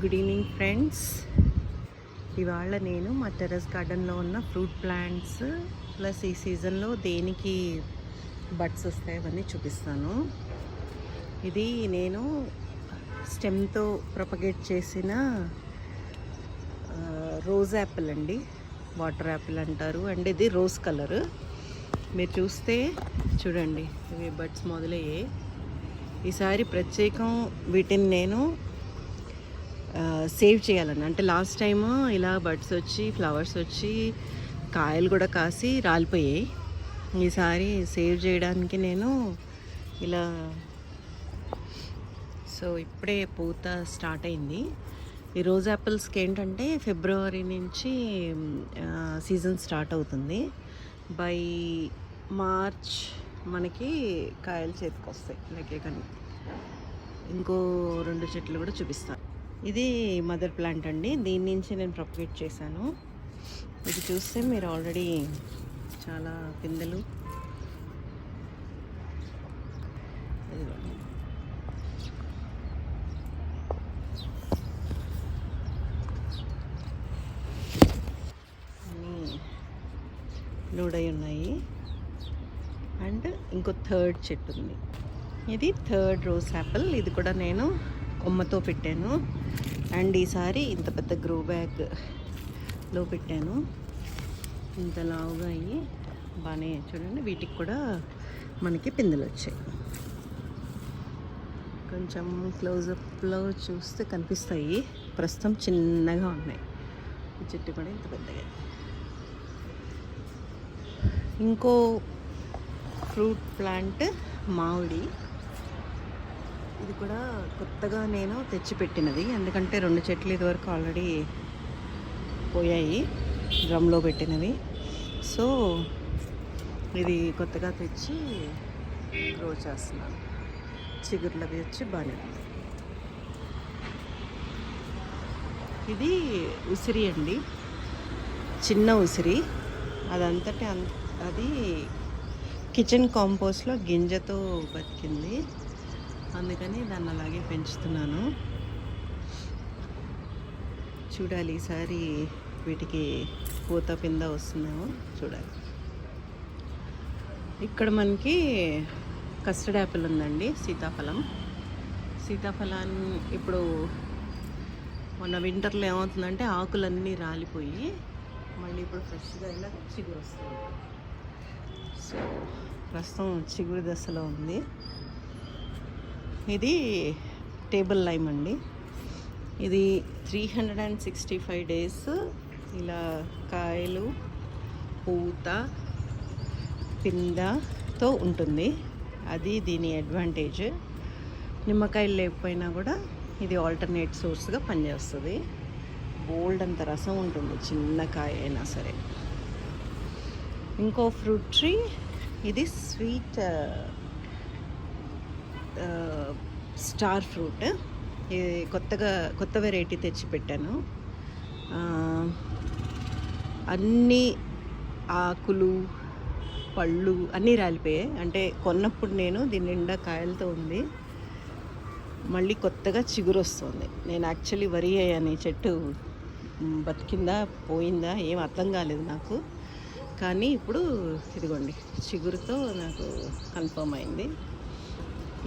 Good evening friends. ఇవాళ నేను మా టెర్రస్ గార్డెన్లో ఉన్న ఫ్రూట్ ప్లాంట్స్ ప్లస్ ఈ సీజన్లో దేనికి బడ్స్ వస్తాయి అవన్నీ చూపిస్తాను. ఇది నేను స్టెమ్తో ప్రొపగేట్ చేసిన రోజ్ యాపిల్ అండి, వాటర్ యాపిల్ అంటారు. అండ్ ఇది రోజ్ కలర్. మీరు చూస్తే చూడండి, ఇవి బడ్స్ మొదలయ్యాయి. ఈసారి ప్రత్యేకం వీటిని నేను సేవ్ చేయాలని, అంటే లాస్ట్ టైము ఇలా బడ్స్ వచ్చి ఫ్లవర్స్ వచ్చి కాయలు కూడా కాసి రాలిపోయాయి. ఈసారి సేవ్ చేయడానికి నేను ఇలా, సో ఇప్పుడే పూత స్టార్ట్ అయింది. ఈ రోజ్ యాపిల్స్కి ఏంటంటే ఫిబ్రవరి నుంచి సీజన్ స్టార్ట్ అవుతుంది. బై మార్చ్ మనకి కాయలు చేతికి వస్తాయి. లైక్ కానీ ఇంకో 2 చెట్లు కూడా చూపిస్తాను. ఇది మదర్ ప్లాంట్ అండి, దీని నుంచి నేను ప్రొపగేట్ చేశాను. ఇది చూస్తే మీరు ఆల్రెడీ చాలా పిందెలు అన్నీ లూడై ఉన్నాయి. అండ్ ఇంకో 3rd చెట్టు ఉంది. ఇది 3rd రోజ్ యాపిల్. ఇది కూడా నేను కొమ్మతో పెట్టాను. అండ్ ఈసారి ఇంత పెద్ద గ్రో బ్యాగ్లో పెట్టాను. ఇంత లావుగా అయ్యి బాగానే చూడండి, వీటికి కూడా మనకి పిందెలు వచ్చాయి. కొంచెం క్లోజప్లో చూస్తే కనిపిస్తాయి. ప్రస్తుతం చిన్నగా ఉన్నాయి. ఈ చెట్టు కూడా ఇంత పెద్దగా. ఇంకో ఫ్రూట్ ప్లాంట్ మామిడి. ఇది కూడా కొత్తగా నేను తెచ్చిపెట్టినది, ఎందుకంటే 2 చెట్లు ఇదివరకు ఆల్రెడీ పోయాయి డ్రమ్లో పెట్టినవి. సో ఇది కొత్తగా తెచ్చి గ్రో చేస్తున్నాను. చిగుర్లు అవి వచ్చి బాగానే ఉంది. ఇది ఉసిరి అండి, చిన్న ఉసిరి. అదంతటే అది కిచెన్ కాంపోస్ట్లో గింజతో బతికింది, అందుకని దాన్ని అలాగే పెంచుతున్నాను. చూడాలి ఈసారి వీటికి పూత పింద వస్తుందేమో చూడాలి. ఇక్కడ మనకి కస్టర్డ్ యాపిల్ ఉందండి, సీతాఫలం. సీతాఫలాన్ని ఇప్పుడు మొన్న వింటర్లో ఏమవుతుందంటే ఆకులన్నీ రాలిపోయి మళ్ళీ ఇప్పుడు ఫ్రెష్గా ఇలా చిగురు వస్తుంది. సో ప్రస్తుతం చిగురు దశలో ఉంది. ఇది టేబుల్ లైమ్ అండి. ఇది 365 days ఇలా కాయలు పూత పిందతో ఉంటుంది. అది దీని అడ్వాంటేజ్. నిమ్మకాయలు లేకపోయినా కూడా ఇది ఆల్టర్నేట్ సోర్స్గా పనిచేస్తుంది. బోల్డ్ అంత రసం ఉంటుంది, చిన్న కాయ అయినా సరే. ఇంకో ఫ్రూట్ ట్రీ, ఇది స్వీట్ స్టార్ ఫ్రూట్. ఇది కొత్త వెరైటీ తెచ్చి పెట్టాను. అన్నీ ఆకులు పళ్ళు అన్నీ రాలిపోయాయి. అంటే కొన్నప్పుడు నేను దీని నిండా కాయలతో ఉంది, మళ్ళీ కొత్తగా చిగురు వస్తుంది. నేను యాక్చువల్లీ వరి అయ్యాను, ఈ చెట్టు బతికిందా పోయిందా ఏం అర్థం కాలేదు నాకు. కానీ ఇప్పుడు ఇదిగోండి చిగురుతో నాకు కన్ఫర్మ్ అయింది.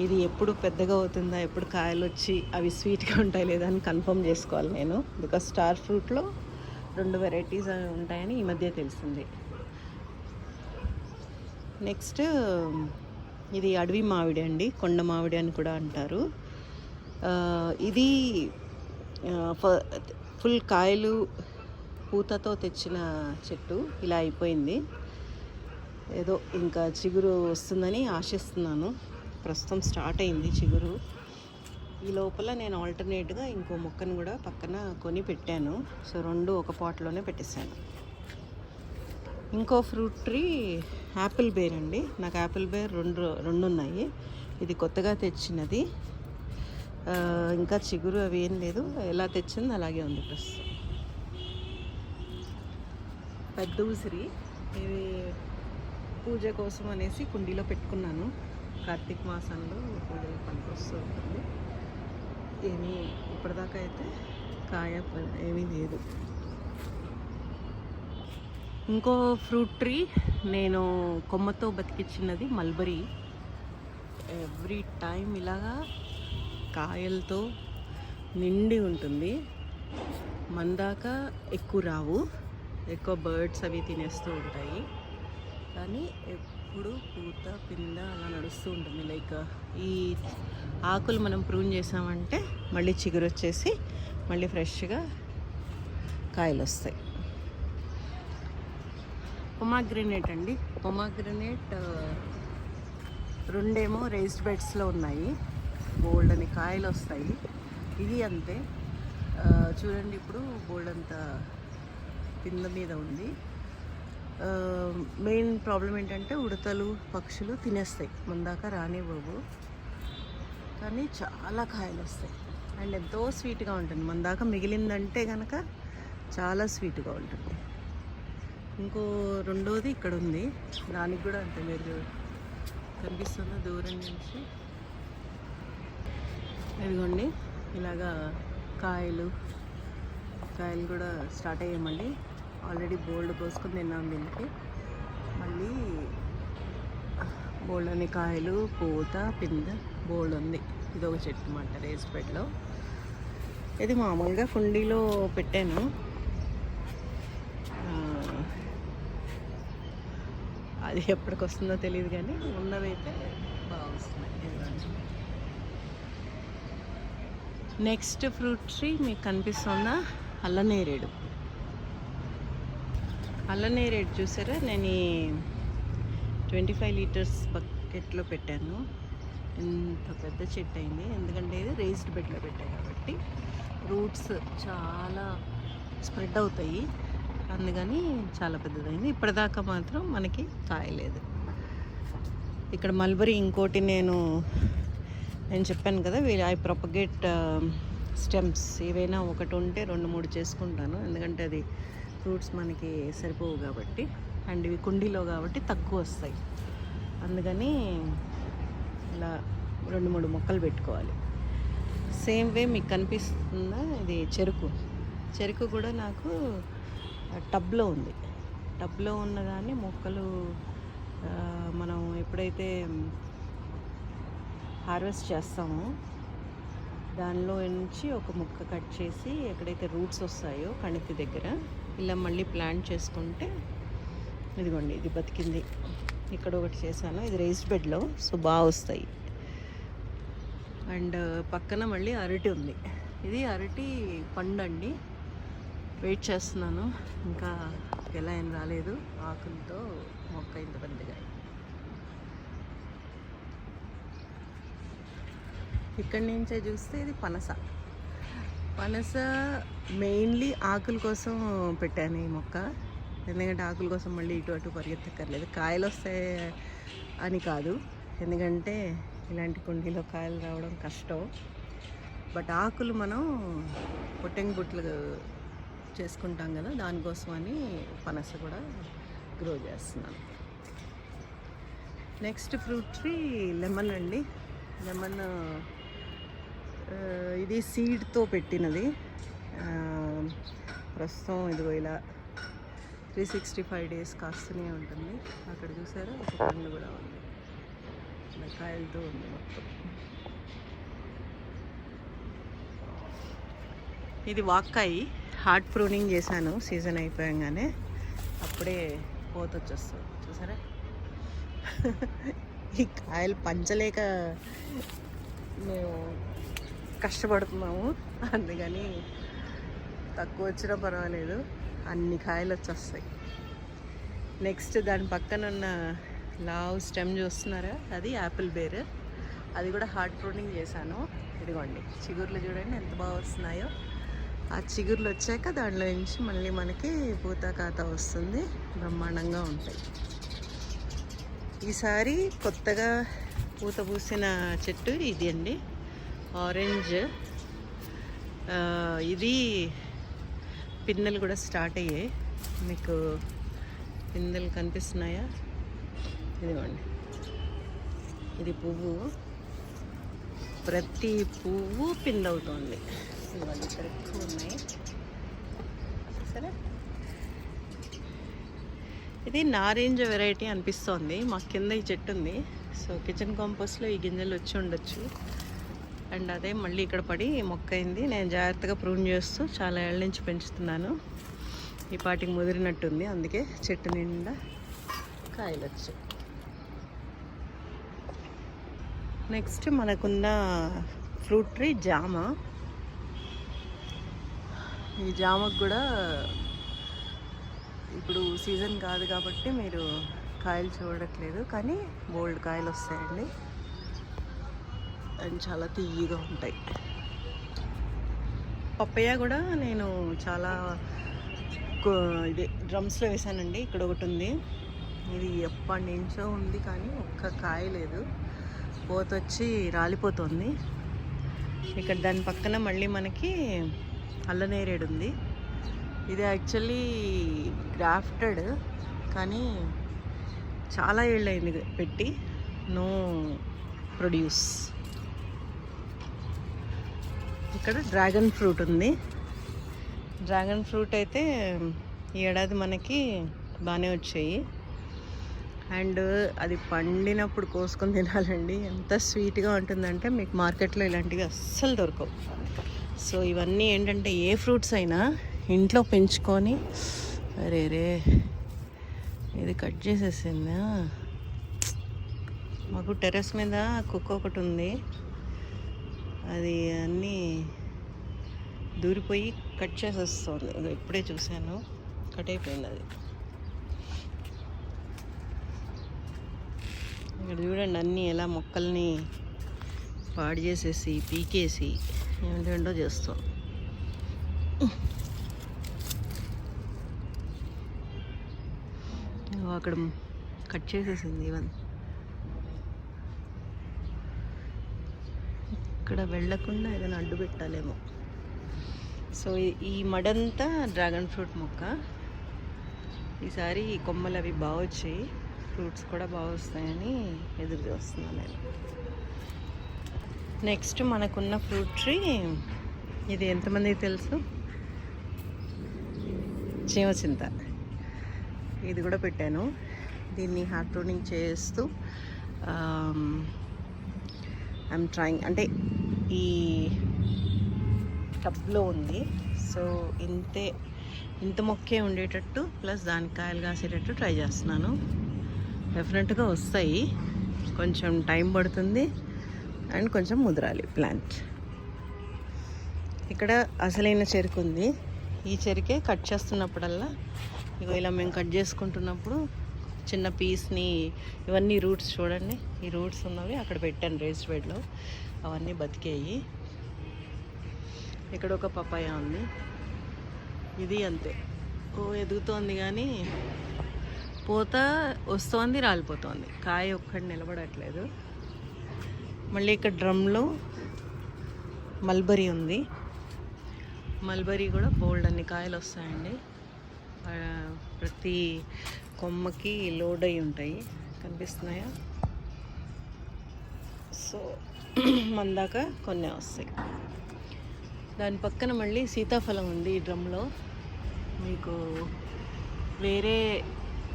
ఇది ఎప్పుడు పెద్దగా అవుతుందా, ఎప్పుడు కాయలు వచ్చి అవి స్వీట్గా ఉంటాయి లేదా అని కన్ఫర్మ్ చేసుకోవాలి నేను. బికాజ్ స్టార్ ఫ్రూట్లో 2 వెరైటీస్ ఉంటాయని ఈ మధ్య తెలిసింది. నెక్స్ట్ ఇది అడవి మామిడి అండి, కొండ మామిడి అని కూడా అంటారు. ఇది ఫుల్ కాయలు పూతతో తెచ్చిన చెట్టు ఇలా అయిపోయింది. ఏదో ఇంకా చిగురు వస్తుందని ఆశిస్తున్నాను. ప్రస్తుతం స్టార్ట్ అయింది చిగురు. ఈ లోపల నేను ఆల్టర్నేట్గా ఇంకో మొక్కను కూడా పక్కన కొని పెట్టాను. సో 2 ఒక పాట్లోనే పెట్టేశాను. ఇంకో ఫ్రూట్ ట్రీ యాపిల్ బేర్ అండి. నాకు యాపిల్ బేర్ రెండు ఉన్నాయి. ఇది కొత్తగా తెచ్చినది. ఇంకా చిగురు అవి ఏం లేదు, ఎలా తెచ్చింది అలాగే ఉంది ప్రస్తుతం. పెద్ద ఉసిరి, ఇది పూజ కోసం అనేసి కుండీలో పెట్టుకున్నాను. కార్తీక మాసంలో పూజలు పనికి వస్తూ ఉంటుంది. ఏమీ ఇప్పటిదాకా అయితే కాయ ఏమీ లేదు. ఇంకో ఫ్రూట్ ట్రీ నేను కొమ్మతో బతికించినది మల్బరీ. ఎవ్రీ టైం ఇలాగా కాయలతో నిండి ఉంటుంది. మన దాకా ఎక్కువ రావు, ఎక్కువ బర్డ్స్ అవి తినేస్తూ ఉంటాయి. కానీ ఎప్పుడు పూత పింద అలా నడుస్తూ ఉంటుంది. లైక్ ఈ ఆకులు మనం ప్రూన్ చేసామంటే మళ్ళీ చిగురు వచ్చేసి మళ్ళీ ఫ్రెష్గా కాయలు వస్తాయి. పొమాగ్రనేట్ అండి. పొమాగ్రనేట్ రెండేమో రేస్డ్ బెడ్స్లో ఉన్నాయి. బోల్డ్ అని కాయలు వస్తాయి. ఇది అంతే. చూడండి, ఇప్పుడు బోల్డ్ అంతా పింద మీద ఉంది. మెయిన్ ప్రాబ్లం ఏంటంటే ఉడతలు పక్షులు తినేస్తాయి, మన దాకా రానివ్వవు. కానీ చాలా కాయలు వస్తాయి అండ్ ఎంతో స్వీట్గా ఉంటుంది. మన దాకా మిగిలిందంటే కనుక చాలా స్వీట్గా ఉంటుంది. ఇంకో రెండోది ఇక్కడ ఉంది, దానికి కూడా అంతే. మీరు కనిపిస్తున్న దూరం నుంచి ఇదిగోండి, ఇలాగా కాయలు కూడా స్టార్ట్ అయ్యామండి. ఆల్రెడీ బోల్డ్ కోసుకొని తిన్నాం. దీనికి మళ్ళీ బోల్డ్ అని కాయలు, పూత పింద బోల్డ్ ఉంది. ఇది ఒక చెట్టు అన్నమాట రేస్ బెడ్లో. ఇది మామూలుగా కుండీలో పెట్టాను. అది ఎప్పటికి వస్తుందో తెలియదు, కానీ ఉన్నవైతే బాగా వస్తున్నాయి. నెక్స్ట్ ఫ్రూట్ ట్రీ మీకు కనిపిస్తుందా, అల్లనేరేడు. అల్లనేరేడు చూసారా, నేను 25 లీటర్స్ బకెట్లో పెట్టాను. ఇంత పెద్ద చెట్టు అయింది. ఎందుకంటే ఇది రేస్డ్ బెడ్లో పెట్టాను కాబట్టి రూట్స్ చాలా స్ప్రెడ్ అవుతాయి. అందుకని చాలా పెద్దదైంది. ఇప్పటిదాకా మాత్రం మనకి కాయలేదు. ఇక్కడ మల్బరీ ఇంకోటి నేను చెప్పాను కదా, ఐ ప్రొపగేట్ స్టెమ్స్. ఏవైనా ఒకటి ఉంటే 2-3 చేసుకుంటాను. ఎందుకంటే అది ఫ్రూట్స్ మనకి సరిపోవు కాబట్టి, అండ్ ఇవి కుండీలో కాబట్టి తక్కువ వస్తాయి. అందుకని ఇలా 2-3 మొక్కలు పెట్టుకోవాలి. సేమ్ వే మీకు కనిపిస్తుందా, ఇది చెరుకు కూడా నాకు టబ్లో ఉంది. టబ్లో ఉన్నదాన్ని మొక్కలు మనం ఎప్పుడైతే హార్వెస్ట్ చేస్తామో దానిలో నుంచి ఒక ముక్క కట్ చేసి ఎక్కడైతే రూట్స్ వస్తాయో కణితి దగ్గర ఇలా మళ్ళీ ప్లాంట్ చేసుకుంటే, ఇదిగోండి ఇది బతికింది. ఇక్కడ ఒకటి చేశాను, ఇది రేస్డ్ బెడ్లో, సో బాగా వస్తాయి. అండ్ పక్కన మళ్ళీ అరటి ఉంది. ఇది అరటి పండు అండి. వెయిట్ చేస్తున్నాను, ఇంకా ఎలా ఏం రాలేదు. ఆకులతో మొక్క ఇంత పెద్దగా. ఇక్కడి నుంచే చూస్తే ఇది పనస మెయిన్లీ ఆకుల కోసం పెట్టాను ఈ మొక్క. ఎందుకంటే ఆకుల కోసం మళ్ళీ ఇటు అటు పరిగెత్తక్కర్లేదు. కాయలు వస్తాయి అని కాదు, ఎందుకంటే ఇలాంటి కుండీలో కాయలు రావడం కష్టం. బట్ ఆకులు మనం బుట్టలు చేసుకుంటాం కదా, దానికోసమని పనస కూడా గ్రో చేస్తున్నాను. నెక్స్ట్ ఫ్రూట్ ట్రీ లెమన్ అండి. లెమన్ ఇది సీడ్తో పెట్టినది. ప్రస్తుతం ఇదిగో ఇలా 365 days కాస్తూనే ఉంటుంది. అక్కడ చూసారా ఒక పండు కూడా ఉంది, కాయలతో ఉంది మొత్తం. ఇది వాక్కాయి. హార్ట్ ప్రూనింగ్ చేశాను సీజన్ అయిపోయాగానే, అప్పుడే పోత వచ్చేస్తుంది. చూసారా, ఈ కాయలు పంచలేక మేము కష్టపడుతున్నాము. అందుకని తక్కువ వచ్చినా పర్వాలేదు, అన్ని కాయలు వచ్చేస్తాయి. నెక్స్ట్ దాని పక్కన ఉన్న లావ్ స్టెమ్ చూస్తున్నారా, అది యాపిల్ బేర్. అది కూడా హార్ట్ ప్రూనింగ్ చేశాను. ఇదిగోండి చిగుర్లు చూడండి ఎంత బాగా వస్తున్నాయో. ఆ చిగుర్లు వచ్చాక దాంట్లో నుంచి మళ్ళీ మనకి పూత కాత వస్తుంది, బ్రహ్మాండంగా ఉంటాయి. ఈసారి కొత్తగా పూత పూసిన చెట్టు ఇది అండి, ఆరెంజ్. ఇది పిందెలు కూడా స్టార్ట్ అయ్యాయి. మీకు పిందెలు కనిపిస్తున్నాయా, ఇదిగోండి ఇది పువ్వు. ప్రతి పువ్వు పిందవుతోంది. ఇవాళ ఇక్కడ ఎక్కువ ఉన్నాయి. సరే, ఇది నారింజ వెరైటీ అనిపిస్తోంది. మా కింద ఈ చెట్టు ఉంది. సో కిచెన్ కాంపోస్ట్లో ఈ గింజలు వచ్చి ఉండొచ్చు. అండ్ అదే మళ్ళీ ఇక్కడ పడి మొక్క అయింది. నేను జాగ్రత్తగా ప్రూన్ చేస్తూ చాలా ఏళ్ళ నుంచి పెంచుతున్నాను. ఈ పాటికి ముదిరినట్టుంది, అందుకే చెట్టు నిండా కాయలు వచ్చాయి. నెక్స్ట్ మనకున్న ఫ్రూట్ ట్రీ జామ. ఈ జామకు కూడా ఇప్పుడు సీజన్ కాదు కాబట్టి మీరు కాయలు చూడట్లేదు, కానీ బోల్డ్ కాయలు వస్తాయండి. అండ్ చాలా తీయగా ఉంటాయి. పప్పయ్య కూడా నేను చాలా ఇది డ్రమ్స్లో వేసానండి. ఇక్కడ ఒకటి ఉంది, ఇది ఎప్పటి నుంచో ఉంది కానీ ఒక్క కాయ లేదు, పోతొచ్చి రాలిపోతుంది. ఇక్కడ దాని పక్కన మళ్ళీ మనకి అల్లనేరేడు ఉంది. ఇది యాక్చువల్లీ గ్రాఫ్టెడ్, కానీ చాలా ఏళ్ళైంది పెట్టి, నో ప్రొడ్యూస్. ఇక్కడ డ్రాగన్ ఫ్రూట్ ఉంది. డ్రాగన్ ఫ్రూట్ అయితే ఈ ఏడాది మనకి బాగానే వచ్చాయి. అండ్ అది పండినప్పుడు కోసుకొని తినాలండి, ఎంత స్వీట్గా ఉంటుందంటే మీకు మార్కెట్లో ఇలాంటివి అస్సలు దొరకవు. సో ఇవన్నీ ఏంటంటే ఏ ఫ్రూట్స్ అయినా ఇంట్లో పెంచుకొని, అరే ఇది కట్ చేసేసిందా. మాకు టెర్రస్ మీద కుక్క ఒకటి ఉంది, అది అన్నీ దూరిపోయి కట్ చేసేస్తుంది. ఇప్పుడే చూశాను, కట్ అయిపోయింది అది. ఇక్కడ చూడండి, అన్నీ ఎలా మొక్కల్ని పాడు చేసేసి పీకేసి ఏంటంటో చేస్తాం. అక్కడ కట్ చేసేసింది. ఇవన్నీ ఇక్కడ వెళ్ళకుండా ఏదైనా అడ్డు పెట్టాలేమో. సో ఈ మడంతా డ్రాగన్ ఫ్రూట్ మొక్క. ఈసారి ఈ కొమ్మలు అవి బాగా వచ్చాయి, ఫ్రూట్స్ కూడా బాగా వస్తాయని ఎదురు చూస్తున్నాను నేను. నెక్స్ట్ మనకున్న ఫ్రూట్ ట్రీ ఇది, ఎంతమందికి తెలుసు, చీమచింత. ఇది కూడా పెట్టాను. దీన్ని హార్ట్ ప్రూనింగ్ చేస్తూ ఐఎమ్ ట్రయింగ్, అంటే ఈ టబ్లో ఉంది. సో ఇంత మొక్కే ఉండేటట్టు ప్లస్ దానికి కాయలు కాసేటట్టు ట్రై చేస్తున్నాను. డెఫినెట్గా వస్తాయి, కొంచెం టైం పడుతుంది అండ్ కొంచెం ముదరాలి ప్లాంట్. ఇక్కడ అసలైన చెరుకు ఉంది. ఈ చెరుకే కట్ చేస్తున్నప్పుడల్లా ఇగో ఇలా మేము కట్ చేసుకుంటున్నప్పుడు చిన్న పీస్ని, ఇవన్నీ రూట్స్ చూడండి, ఈ రూట్స్ ఉన్నవి అక్కడ పెట్టాను రేస్డ్ బెడ్లో, అవన్నీ బతికాయి. ఇక్కడ ఒక పపాయ ఉంది, ఇది అంతే, ఎదుగుతోంది కానీ పూత వస్తోంది, రాలిపోతుంది, కాయ ఒక్కటి నిలబడట్లేదు. మళ్ళీ ఇక్కడ డ్రమ్లో మల్బరీ ఉంది. మల్బరీ కూడా బోల్డ్ అన్ని కాయలు వస్తాయండి. ప్రతి కొమ్మకి లోడ్ అయి ఉంటాయి, కనిపిస్తున్నాయా? సో మందాక కొన్ని వస్తాయి. దాని పక్కన మళ్ళీ సీతాఫలం ఉంది ఈ డ్రమ్లో. మీకు వేరే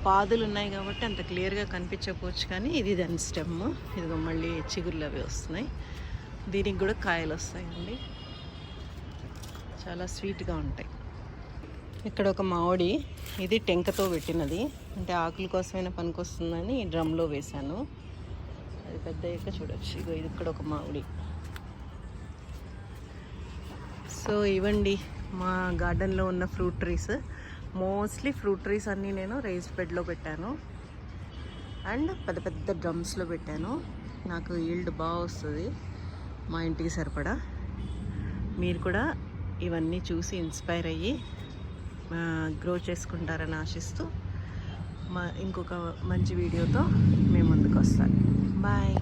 పాదులు ఉన్నాయి కాబట్టి అంత క్లియర్గా కనిపించకపోవచ్చు, కానీ ఇది దాని స్టెమ్. ఇదిగో మళ్ళీ చిగుర్లు అవి వస్తున్నాయి. దీనికి కూడా కాయలు వస్తాయండి, చాలా స్వీట్గా ఉంటాయి. ఇక్కడ ఒక మామిడి, ఇది టెంకతో పెట్టినది, అంటే ఆకుల కోసమైనా పనికొస్తుందని ఈ డ్రమ్లో వేశాను. అది పెద్ద అయ్యాక చూడొచ్చు. ఇగో ఇది ఇక్కడ ఒక మామిడి. సో ఇవ్వండి మా గార్డెన్లో ఉన్న fruit trees. Mostly fruit trees అన్నీ నేను రైస్డ్ బెడ్లో పెట్టాను అండ్ పెద్ద పెద్ద డ్రమ్స్లో పెట్టాను. నాకు ఈల్డ్ బాగా వస్తుంది, మా ఇంటికి సరిపడా. మీరు కూడా ఇవన్నీ చూసి ఇన్స్పైర్ అయ్యి గ్రో చేసుకుంటారని ఆశిస్తూ ఇంకొక మంచి వీడియోతో మేము ముందుకు వస్తాను. బాయ్.